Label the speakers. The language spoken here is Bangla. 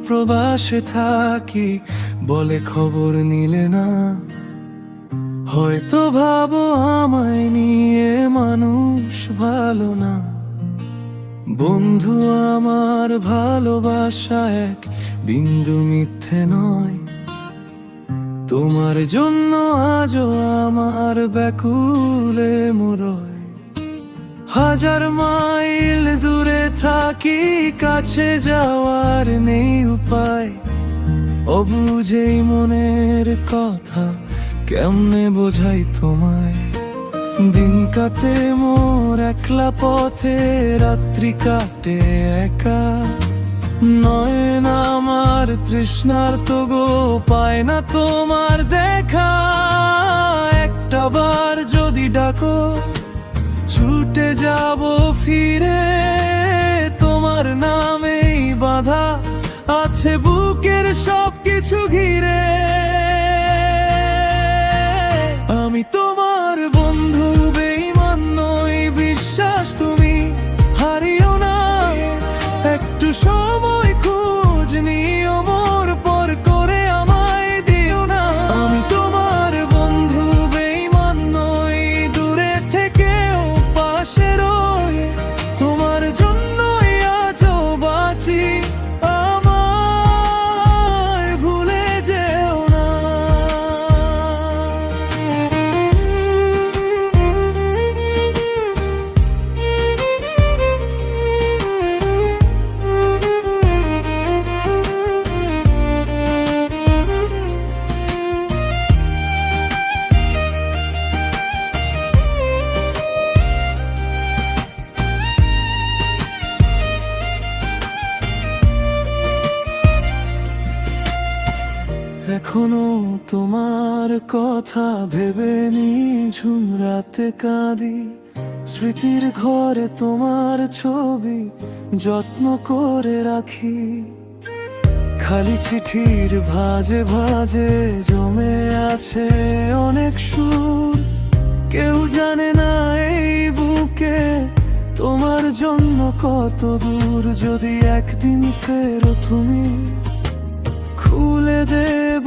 Speaker 1: প্রবাসে থাকি বলে খবর নিলে না। হয়তো ভাবো আমায় নিয়ে মানুষ ভালো না। বন্ধু আমার ভালোবাসা এক বিন্দু মিথ্যে নয়। তোমার জন্য আজও আমার ব্যাকুলে মরয়। হাজার মাইল দূরে থাকি, কাছে যাওয়ার নেই উপায়। অবুঝেই মনের কথা কেমনে বোঝাই তোমায়। দিন কাটে মোর একলা পথে, রাত্রি কাটে একা। নয়ন আমার তৃষ্ণার তো গো পায় না তোমার দেখা। একটা বার যদি ডাকো ছুটে যাব ফিরে। তোমার নামেই বাঁধা আছে বুকের সবকিছু ঘিরে। আমি তোমার বন্ধু, বেঈমান নই, বিশ্বাস তুমি হারিও না। একটু সময় খোঁজ নিও মোর, পর করে আমায় দিও না। আমি তোমার বন্ধু, বেঈমান নই, দূরে থেকেও পাশে রই। তোমার জন্যই আজও বাঁচি, আমায় ভুলে যেও না। এখনো তোমার কথা ভেবে নিঝুম রাতে কাঁদি। স্মৃতির ঘরে তোমার ছবি যত্ন করে রাখি। খালি চিঠির ভাঁজে ভাঁজে জমে আছে অনেক সুর। কেউ জানে না এই বুকে তোমার জন্য কত দূর। যদি একদিন ফেরো তুমি, খুলে দেব